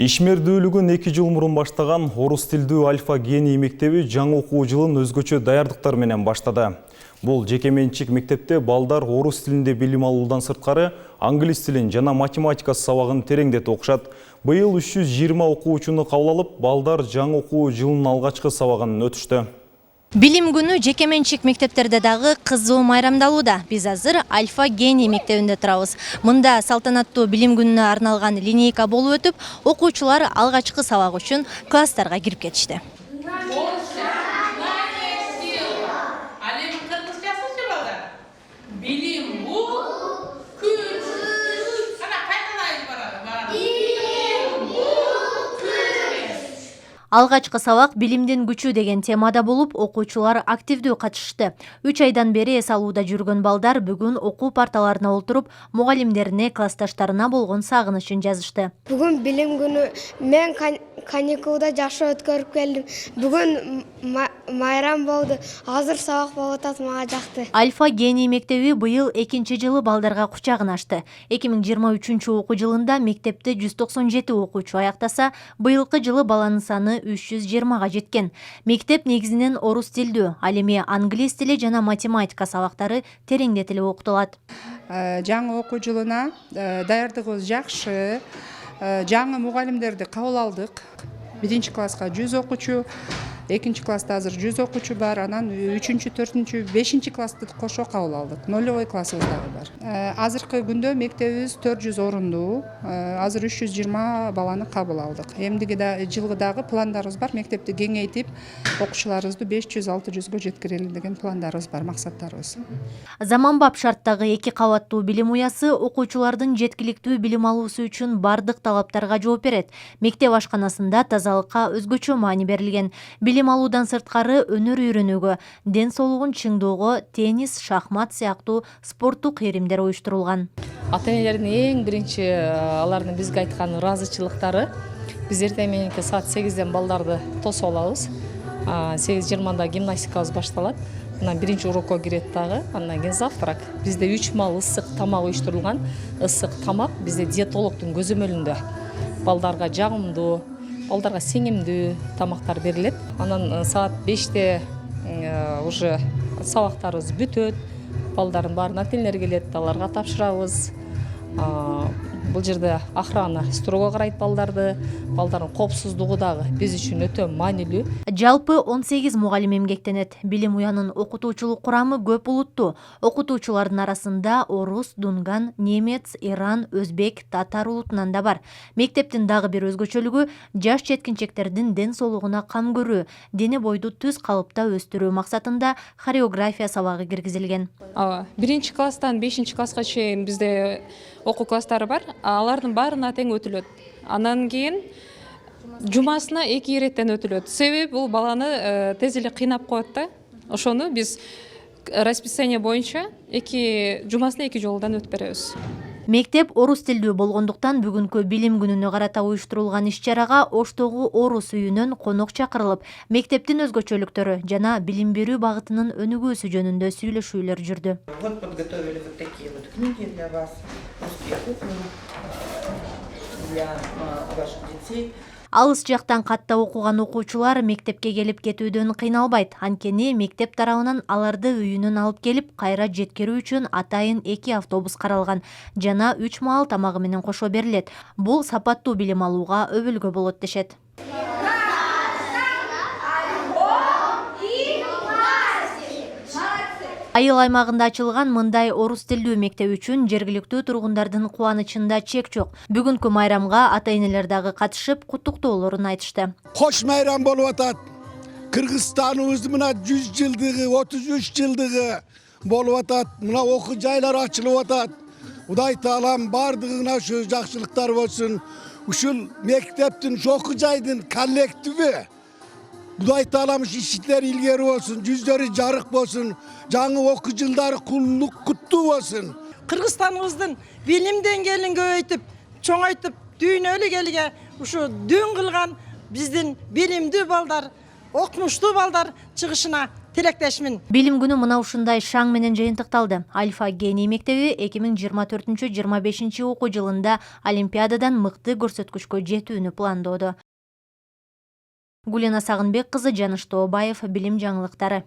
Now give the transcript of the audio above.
Ишмердүүлүгүн 2 жыл мурун баштаган орус тилдүү Альфа Гений мектеби жаңы окуу жылын өзгөчө даярдыктар менен баштады. Бул жекеменчик мектепте балдар орус тилинде билим алуудан сырткары англис тилин жана математика сабагын тереңдетип окушат. Быйыл 320 окуучуну кабыл алып, балдар жаңы окуу жылынын алгачкы сабагын өтүштү. Билим күнү жекеменчик мектептерде дагы кызуу майрамдалууда. Биз азыр Альфа Гений мектебинде турабыз. Мында салтанаттуу билим күнүнө арналган линейка болуп өтүп, окуучулар алгачкы сабак үчүн класстарга кирип кетишти. Алгачкы сабак билимдин күчү деген темада болуп, окуучулар активдүү катышты. 3 айдан бери эс алууда жүргөн балдар бүгүн окуу парталарына олтуруп, мугалимдерине, классташтарына болгон сагынычын жазышты. Бүгүн билим күнү мен каникулда жакшы өткөрүп келдим. Бүгүн майрам болду. Азыр сабак болуп атат, мага жакты. Альфа Гений мектеби быйыл 2 жылы балдарга кучагын ачты. 2023 окуу жылында мектепте 197 окуучу аяктаса, быйылкы жылы баланын саны 320-га жеткен. Мектеп негизинен орус тилдүү, ал эми англис тили жана математика сабактары тереңдетилип окутулат. Жаңы окуу жылына даярдыгыбыз жакшы. Жаңы мугалимдерди кабыл алдык. 1 класска 100 окуучу, 2 класста азыр 100 окуучу бар, анан 3, 4, 5 классты кошо кабыл алдык. Нолевой классыбыз дагы бар. Азыркы күндө мектебибиз 400 орундуу, азыр 320 баланы кабыл алдык. Эмдиги жылгы дагы пландарыбыз бар, мектепти кеңейтип, окуучуларыбызды 500-600гө жеткирели деген пландарыбыз бар, максаттарыбыз. Заманбап шарттагы 2 кабаттуу билим уясы окуучулардын жеткиликтүү билим алуусу үчүн бардык талаптарга жооп берет. Мектеп ашканасында тазалыкка өзгөчө маани берилген. Билим алуудан сырткары өнөр үйрөнүүгө, ден соолугун чыңдоого, теннис, шахмат сыяктуу спорттук иримдер уюштурулган. Ата-энелердин эң биринчи алардын бизге айткан ыраазычылыктары. Биз эртең мененки саат 8ден балдарды тосуп алабыз. 8:20 гимнастикабыз башталат. Анан биринчи урокко кирет дагы, андан кийин завтрак. Бизде 3 маал ысык тамак уюштурулган. Ысык тамак бизде диетологдун көзөмөлүндө. Балдарга жагымдуу, балдарга сиңимдүү тамактар берилет. Анан саат 5те уже сабактарыбыз бүтөт. Балдардын баарына ата-энелер келет, аларга тапшырабыз. Бул жерде охрана строго карайт балдарды, балдардын коопсуздугу дагы биз үчүн өтө маанилүү. Жалпы 18 мугалим эмгектенет. Билим уянын окутуучулук курамы көп улуттуу. Окутуучулардын арасында орус, дунган, немец, иран, өзбек, татар улутунан да бар. Мектептин дагы бир өзгөчөлүгү жаш жеткинчектердин ден соолугуна кам көрүү, дене бойду түз калыпта өстүрүү максатында хореография сабагы киргизилген. 1 класстан 5 класска чейин бизде окуу класстары бар. Алардын баарына тең өтүлөт. Анан кийин жумасына 2 иреттен өтүлөт. Себеби бул баланы тез эле кыйнап коет да. Ошону биз расписание боюнча жумасына 2 жолудан өтүп беребиз. Мектеп орус тилдүү болгондуктан бүгүнкү билим күнүнө карата уюштурулган иш-чарага Оштогу орус үйүнөн конок чакырылып, мектептин өзгөчөлүктөрү жана билим берүү багытынын өнүгүүсү жөнүндө сүйлөшүүлөр жүрдү. Вот подготовили вот такие вот книги для вас, русские кухни для ваших детей. Алыс жактан катта окуган окуучулар мектепке келип кетүүдөн кыйналбайт. Анткени мектеп тарабынан аларды үйүнөн алып келип, кайра жеткирүү үчүн атайын 2 автобус каралган жана 3 маал тамагы менен кошо берилет. Бул сапаттуу билим алууга өбөлгө болот дешет. Айыл аймагында ачылган мындай орус тилдүү мектеп үчүн жергиликтүү тургундардын кубанычында чек жок. Бүгүнкү майрамга ата-энелер дагы катышып, куттуктоолорун айтышты. Кош майрам болуп атат. Кыргызстаныбыздын мына 100 жылдыгы, 33 жылдыгы болуп атат. Мына окуу жайлар ачылып атат. Кудай таалам бардыгына ушу жакшылыктар болсун. Ушул мектептин, окуу жайдын коллективи Кудай таалам иштер илгери болсун, жүздөрү жарык болсун, жаңы окуу жылдары куттуу болсун. Кыргызстаныбыздын билим деңгээлин көбөйтүп, чоңойтуп, дүйнөлүк элге ушу дүн кылган биздин билимдүү балдар, окумуштуу балдар чыгышына тилектешмин. Билим күнү мына ушундай шаң менен жыйынтыкталды. Альфа Гений мектеби 2024-25 окуу жылында Олимпиададан мыкты көрсөткүчкө жетүүнү пландоодо. Гулена Сагынбек кызы, Жаныш Тообаев, Билим жаңылыктары.